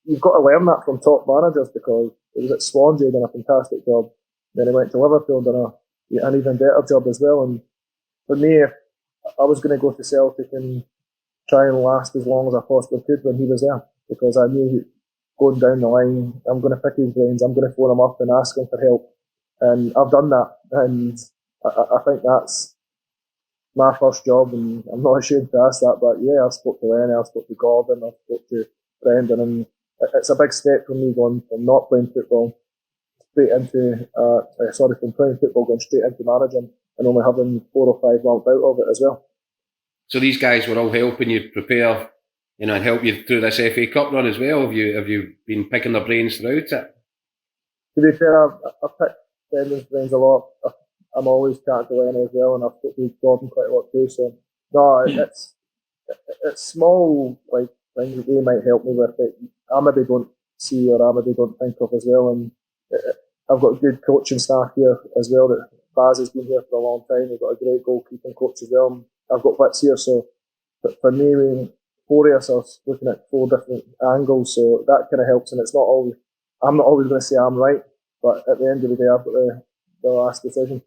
you've got to learn that from top managers, because he was at Swansea, done a fantastic job. Then he went to Liverpool, done an even better job as well. And for me, I was going to go to Celtic and try and last as long as I possibly could when he was there, because I knew going down the line, I'm going to pick his brains, I'm going to phone him up and ask him for help. And I've done that, and I think that's my first job, and I'm not ashamed to ask that. But yeah, I spoke to Lenny, I spoke to Gordon, I spoke to Brendan, and it's a big step for me going from not playing football straight into, from playing football going straight into managing, and only having 4 or 5 months out of it as well. So these guys were all helping you prepare, and help you through this FA Cup run as well. Have you been picking their brains throughout it? To be fair, I picked Brendan's brains a lot. I'm always chatting to Lenny as well, and I've spoken to Gordon quite a lot too. So no, it's small like things that they might help me with that I maybe don't see or I maybe don't think of as well. And I've got a good coaching staff here as well. That Baz has been here for a long time. We've got a great goalkeeping coach as well. I've got Wits here, so for me, 4 of us are looking at 4 different angles, so that kind of helps. And it's not always, I'm not always going to say I'm right, but at the end of the day, I've got the last decision.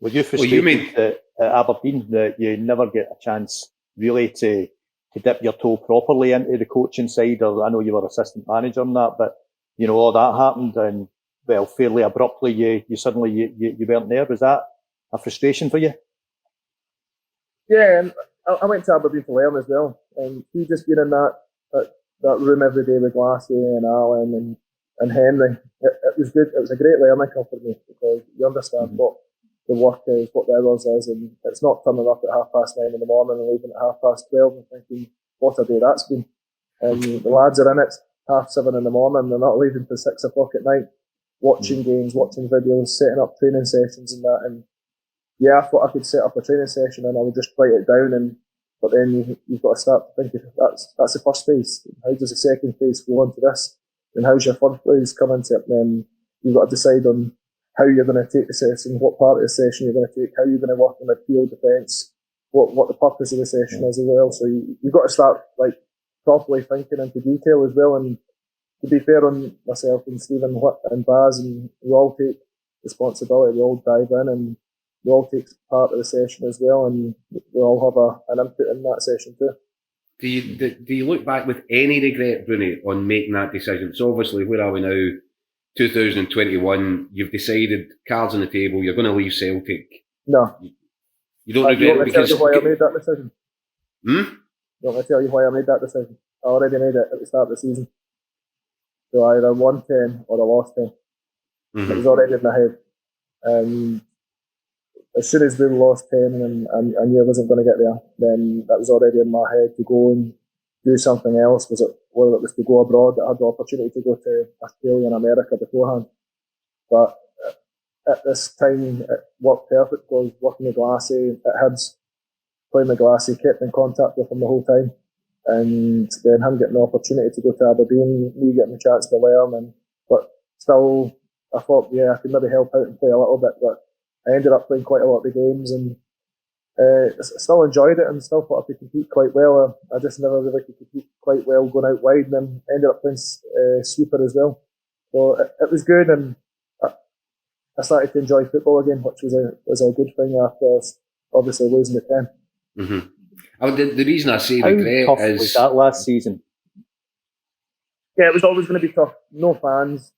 Were you frustrated at Aberdeen that you never get a chance really to dip your toe properly into the coaching side? Or I know you were assistant manager on that, but you know, all that happened and well, fairly abruptly you suddenly you weren't there. Was that a frustration for you? Yeah, and I went to Aberdeen to learn as well. And he just being in that room every day with Glassy and Alan and Henry, it was good. It was a great learning curve for me because you understand what the work is, what the hours is, and it's not turning up at 9:30 in the morning and leaving at 12:30 and thinking, what a day that's been. And the lads are in it 7:30 in the morning, they're not leaving till 6 o'clock at night, watching games, watching videos, setting up training sessions and that. And yeah, I thought I could set up a training session and I would just write it down, but then you've got to start thinking, that's the first phase. How does the second phase go on to this? And how's your third phase come into it? And then you've got to decide on how you're going to take the session, what part of the session you're going to take, how you're going to work on the field defence, what the purpose of the session is as well. So you've got to start like properly thinking into detail as well. And to be fair on myself and Stephen and Baz, and we all take responsibility, we all dive in and we all take part of the session as well, and we all have an input in that session too. Do you look back with any regret, Bruni, on making that decision? So obviously, where are we now? 2021, you've decided, cards on the table, you're going to leave Celtic. No. You don't regret it because... Do you want me to tell you why I made that decision? You want me to tell you why I made that decision? I already made it at the start of the season. So I either won 10 or I lost 10. It was already in my head. As soon as we lost 10 and I knew I wasn't going to get there, then that was already in my head to go and do something else. Whether it was to go abroad, I had the opportunity to go to Australia and America beforehand. But at this time, it worked perfect because working with Glassy at Hibs, playing with Glassy, kept in contact with him the whole time. And then him getting the opportunity to go to Aberdeen, me getting the chance to learn. But still, I thought, yeah, I could maybe help out and play a little bit. But I ended up playing quite a lot of the games and still enjoyed it and still thought I could compete quite well. I just never really could compete quite well going out wide, and then ended up playing sweeper as well. So it was good, and I started to enjoy football again, which was a good thing after obviously losing the 10. The reason I say how regret tough is... was that last season? Yeah, it was always going to be tough. No fans.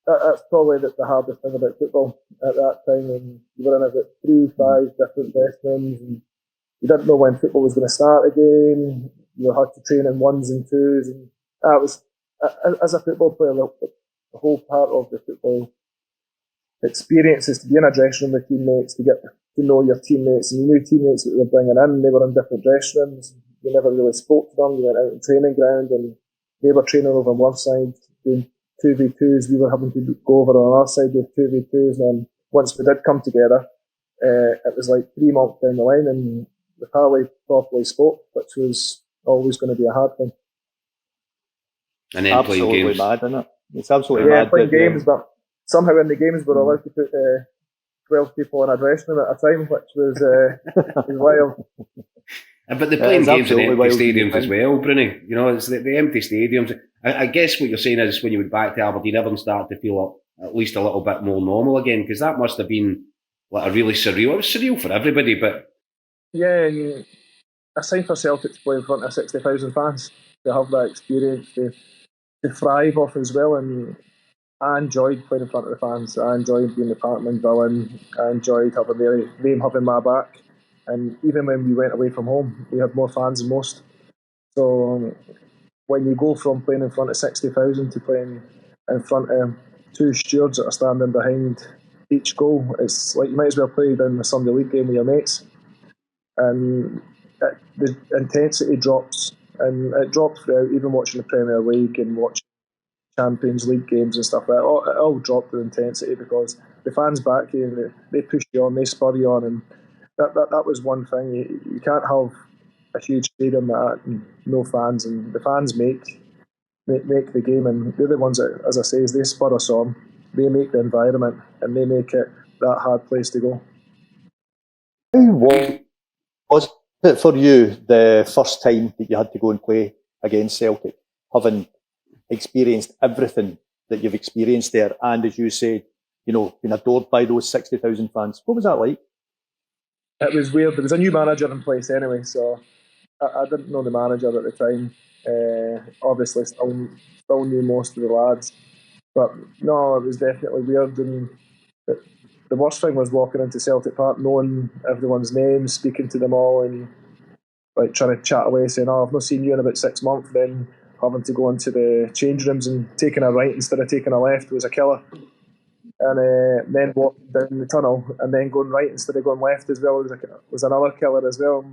That's probably the hardest thing about football at that time. And you were in about 3-5 different dressing rooms, and you didn't know when football was going to start again. You had to train in 1s and 2s, and that was, as a football player, the whole part of the football experience is to be in a dressing room with teammates, to get to know your teammates, and you knew teammates that you were bringing in. They were in different dressing rooms. You never really spoke to them. You went out on training ground, and they were training over on one side, doing 2v2s, we were having to go over on our side with 2v2s, and then once we did come together, it was like 3 months down the line, and we hardly properly spoke, which was always going to be a hard thing. And then absolutely playing games. Mad, isn't it? It's absolutely mad. Yeah, playing games, but somehow in the games we're allowed to put 12 people in a dressing room at a time, which was wild. But they're playing games in empty stadiums as well, Bruni. You know, it's the empty stadiums. I guess what you're saying is when you went back to Aberdeen, everything started to feel at least a little bit more normal again, because that must have been like a really surreal. It was surreal for everybody, but... Yeah, and I signed for Celtic to play in front of 60,000 fans, to have that experience, to thrive off as well, and I enjoyed playing in front of the fans. I enjoyed being the Parkman villain. I enjoyed having them having my back. And even when we went away from home, we had more fans than most. So when you go from playing in front of 60,000 to playing in front of 2 stewards that are standing behind each goal, it's like you might as well play down the Sunday League game with your mates. And the intensity drops, and it dropped throughout, even watching the Premier League and watching Champions League games and stuff like that. It all dropped the intensity because the fans back you, they push you on, they spur you on, and that was one thing. You can't have a huge stadium and no fans, and the fans make the game, and they're the ones that, as I say, they spur us on. They make the environment, and they make it that hard place to go. How was it for you the first time that you had to go and play against Celtic, having experienced everything that you've experienced there, and as you said, being adored by those 60,000 fans. What was that like? It was weird. There was a new manager in place anyway, so I didn't know the manager at the time. Obviously, still knew most of the lads, but no, it was definitely weird. And the worst thing was walking into Celtic Park, knowing everyone's names, speaking to them all, and like trying to chat away, saying, "Oh, I've not seen you in about 6 months." Then having to go into the change rooms and taking a right instead of taking a left was a killer. And then walking down the tunnel and then going right instead of going left as well was another killer as well.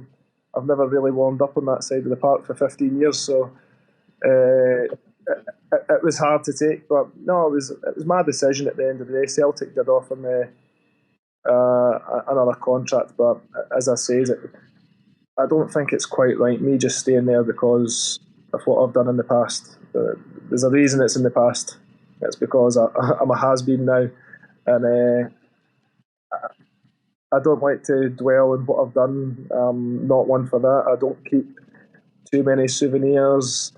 I've never really warmed up on that side of the park for 15 years, so it was hard to take. But no, it was my decision at the end of the day. Celtic did offer me another contract, but as I say, I don't think it's quite right me just staying there because of what I've done in the past. There's a reason it's in the past. It's because I'm a has-been now, and I don't like to dwell on what I've done. Not one for that. I don't keep too many souvenirs.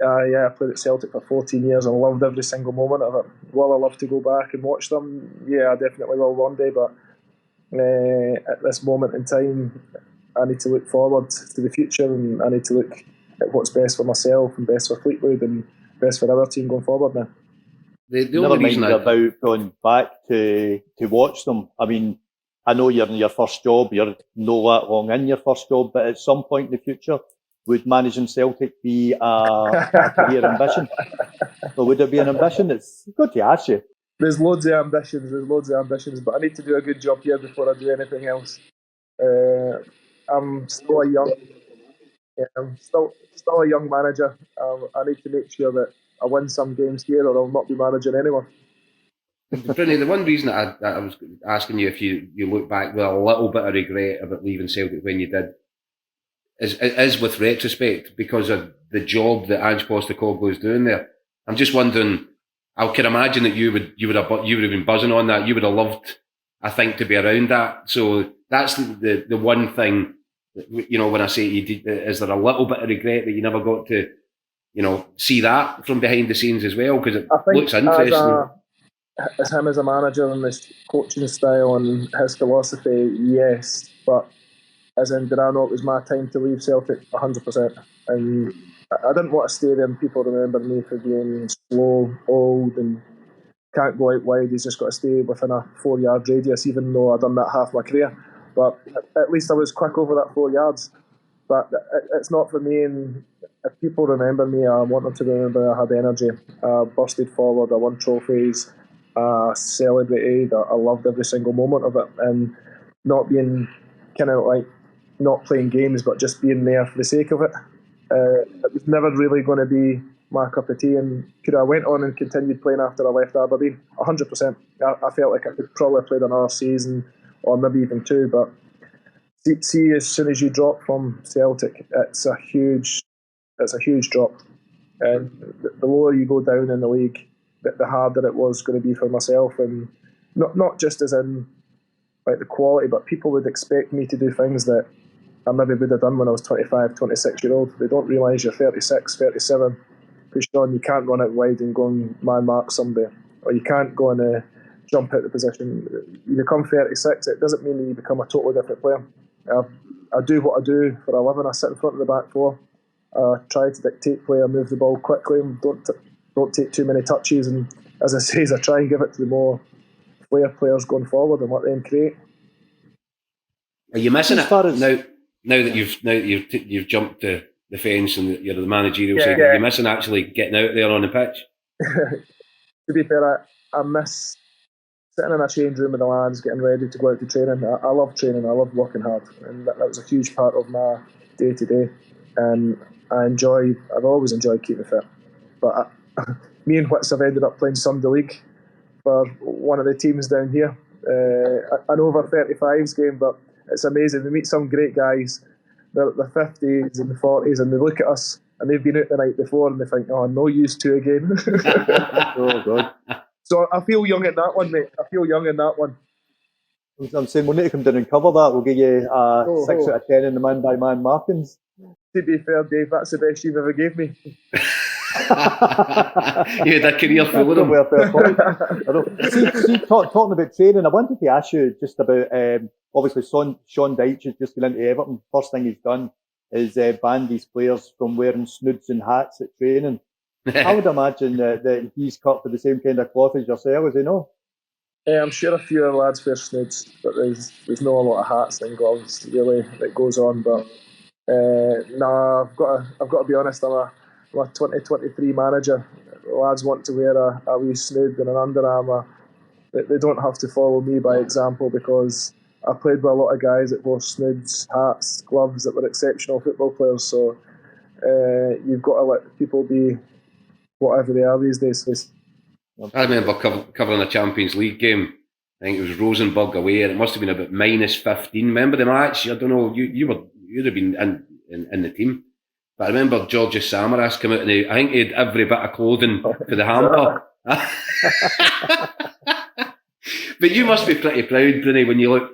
I played at Celtic for 14 years and loved every single moment of it. Will I love to go back and watch them? Yeah, I definitely will one day, but at this moment in time, I need to look forward to the future, and I need to look at what's best for myself and best for Fleetwood and best for our team going forward now. The Never only mind reason about going back to watch them. I mean, I know you're in your first job, you're not that long in your first job, but at some point in the future, would managing Celtic be a career ambition? Or would it be an ambition? It's good to ask you. There's loads of ambitions, but I need to do a good job here before I do anything else. I'm still I'm still a young manager. I need to make sure that I win some games here, or I'll not be managing anyone. Brynny, the one reason that I was asking you if you look back with a little bit of regret about leaving Celtic when you did is with retrospect because of the job that Ange Postecoglou is doing there. I'm just wondering. I can imagine that you would have been buzzing on that. You would have loved, I think, to be around that. So that's the one thing. When I say is there a little bit of regret that you never got to, see that from behind the scenes as well because it looks interesting. As him as a manager and his coaching style and his philosophy, yes, but as in, did I know it was my time to leave Celtic? 100%. And I didn't want to stay there and people remember me for being slow, old, and can't go out wide. He's just got to stay within a 4-yard radius, even though I've done that half my career. But at least I was quick over that 4 yards. But it's not for me. And if people remember me, I want them to remember I had energy. I busted forward, I won trophies, I celebrated, I loved every single moment of it. And not being kind of like not playing games, but just being there for the sake of it. It was never really going to be my cup of tea. And could I went on and continued playing after I left Aberdeen? 100%. I felt like I could probably have played another season or maybe even 2. But see, as soon as you drop from Celtic, it's a huge drop. And the lower you go down in the league, the harder it was going to be for myself. And not just as in like the quality, but people would expect me to do things that I maybe would have done when I was 25, 26-year-old. They don't realise you're 36, 37. Push on, you can't run out wide and go and man mark somebody. Or you can't go and jump out the position. You become 36, it doesn't mean that you become a totally different player. I do what I do for a living. I sit in front of the back four. I try to dictate play. I move the ball quickly and don't take too many touches. And as I say, I try and give it to the more flair players going forward and let them create. Are you missing it now that you've jumped the fence and you're the managerial side? Are you missing actually getting out there on the pitch? To be fair, I miss sitting in a change room with the lads, getting ready to go out to training. I love training. I love working hard, and that was a huge part of my day to day. And I've always enjoyed keeping fit. But me and Wits have ended up playing Sunday League for one of the teams down here. An over 35s game, but it's amazing. We meet some great guys. They're at the 50s and the 40s, and they look at us and they've been out the night before and they think, "Oh, no use to again." Oh God! So I feel young in that one, mate. I feel young in that one. I'm saying we'll need to come down and cover that. We'll give you 6 out of 10 in the man-by-man markings. To be fair, Dave, that's the best you've ever gave me. You had a career full of them. Well, fair point. I know. See, talking about training, I wanted to ask you just about, obviously, Sean Dyche has just gone into Everton. First thing he's done is banned these players from wearing snoods and hats at training. I would imagine that he's cut for the same kind of cloth as yourself, is he no? I'm sure a few of the lads wear snoods, but there's not a lot of hats and gloves really that goes on. But nah, I've got to be honest. I'm a 2023 manager. The lads want to wear a wee snood and an Under Armour. They don't have to follow me by example, because I played with a lot of guys that wore snoods, hats, gloves that were exceptional football players. So you've got to let people be whatever they are these days. I remember covering a Champions League game. I think it was Rosenborg away, and it must have been about -15. Remember the match? I don't know. You'd have been in the team, but I remember Georges Samaras came out, and I think he had every bit of clothing for the hamper. But you must be pretty proud, Bruni, when you look.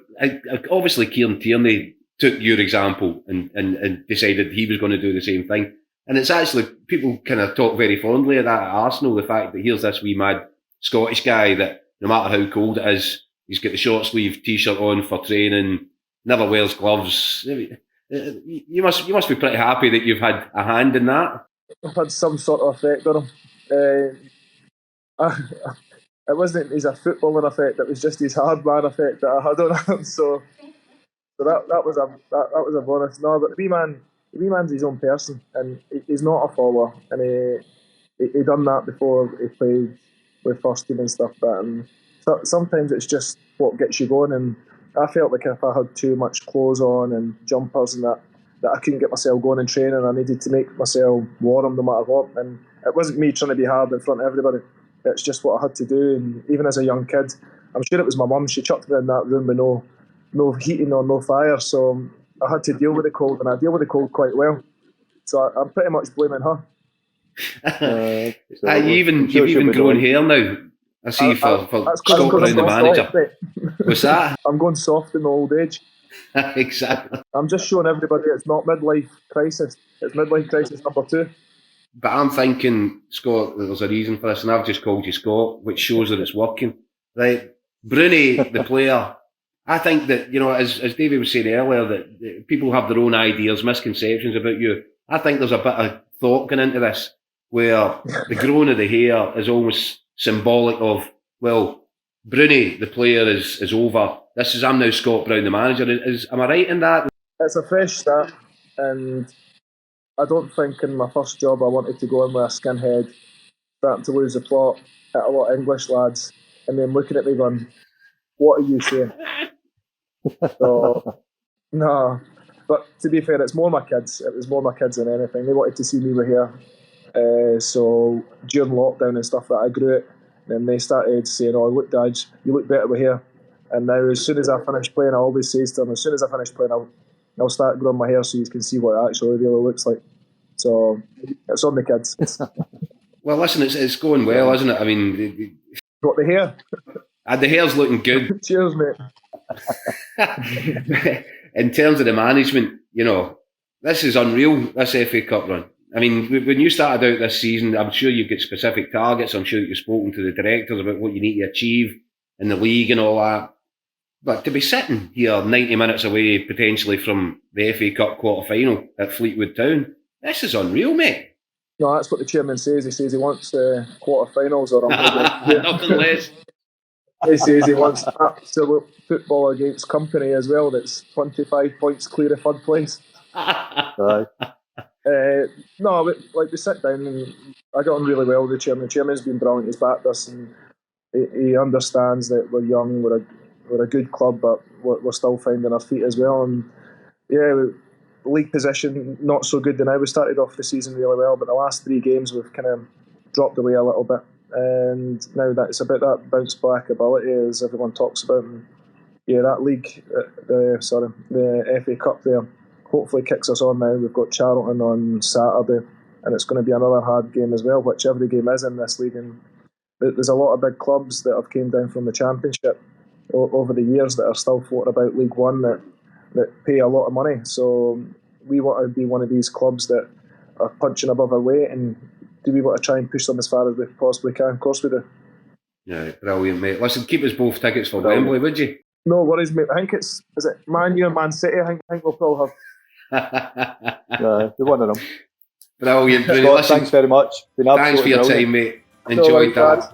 Obviously, Kieran Tierney took your example and decided he was going to do the same thing. And it's actually, people kind of talk very fondly of that at Arsenal, the fact that here's this wee mad Scottish guy that no matter how cold it is, he's got the short sleeve t-shirt on for training, never wears gloves. You must be pretty happy that you've had a hand in that. I've had some sort of effect on him. It wasn't his footballing effect, it was just his hard man effect that I had on him. So that was a bonus. No, but the wee man's his own person, and he's not a follower, and he done that before he played with first team and stuff. But so sometimes it's just what gets you going, and I felt like if I had too much clothes on and jumpers and that I couldn't get myself going in training. I needed to make myself warm no matter what, and it wasn't me trying to be hard in front of everybody. It's just what I had to do. And even as a young kid, I'm sure it was my mum, she chucked me in that room with no heating or no fire, so I had to deal with the cold, and I deal with the cold quite well. So I'm pretty much blaming her. You've even grown hair now. I see for Scott Brown, the manager. What's that? I'm going soft in the old age. Exactly. I'm just showing everybody it's not midlife crisis. It's midlife crisis number 2. But I'm thinking, Scott, that there's a reason for this, and I've just called you Scott, which shows that it's working. Right? Bruni, the player, I think that, as David was saying earlier, that people have their own ideas, misconceptions about you. I think there's a bit of thought going into this, where the growing of the hair is almost symbolic of, well, Bruni, the player, is over. I'm now Scott Brown, the manager. Am I right in that? It's a fresh start, and I don't think in my first job I wanted to go in with a skinhead, starting to lose the plot at a lot of English lads, and then looking at me going, what are you saying? So, no. But to be fair, it's more my kids. It was more my kids than anything. They wanted to see me with hair. So during lockdown and stuff that I grew it, then they started saying, oh, look, Dad, you look better with hair. And now as soon as I finish playing, I always say to them, as soon as I finish playing, I'll start growing my hair so you can see what it actually really looks like. So it's on the kids. Well, listen, it's going well, isn't it? I mean... What, the hair? The hair's looking good. Cheers, mate. In terms of the management, this is unreal, this FA Cup run. I mean, when you started out this season, I'm sure you've got specific targets. I'm sure you've spoken to the directors about what you need to achieve in the league and all that. But to be sitting here 90 minutes away, potentially, from the FA Cup quarter-final at Fleetwood Town, this is unreal, mate. No, that's what the chairman says. He says he wants quarter-finals or nothing less. He says he wants absolute football against company as well. That's 25 points clear of third place. No, but we sit down and I got on really well with the chairman. The chairman's been brilliant. He's backed us, and he understands that we're young, we're a good club, but we're still finding our feet as well. And yeah, league position not so good now. We started off the season really well, but the last 3 games we've kind of dropped away a little bit. And now that's about that bounce back ability, as everyone talks about. And yeah, that league, the FA Cup there, hopefully kicks us on now. We've got Charlton on Saturday, and it's going to be another hard game as well, which every game is in this league. And there's a lot of big clubs that have came down from the Championship over the years that are still floating about League One that pay a lot of money. So we want to be one of these clubs that are punching above our weight and do we want to try and push them as far as we possibly can? Of course we do. Yeah, brilliant, mate. Listen, keep us both tickets for Wembley, would you? No worries, mate. I think is it Man U and Man City? I think we'll probably have. Yeah, the one of them. Brilliant. Scott, Listen, thanks very much. Been thanks for your brilliant. time, mate. Enjoyed that.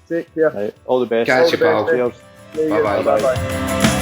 Take care. Right, all the best. Catch All you, the pal. best. Cheers. Bye-bye. Bye-bye.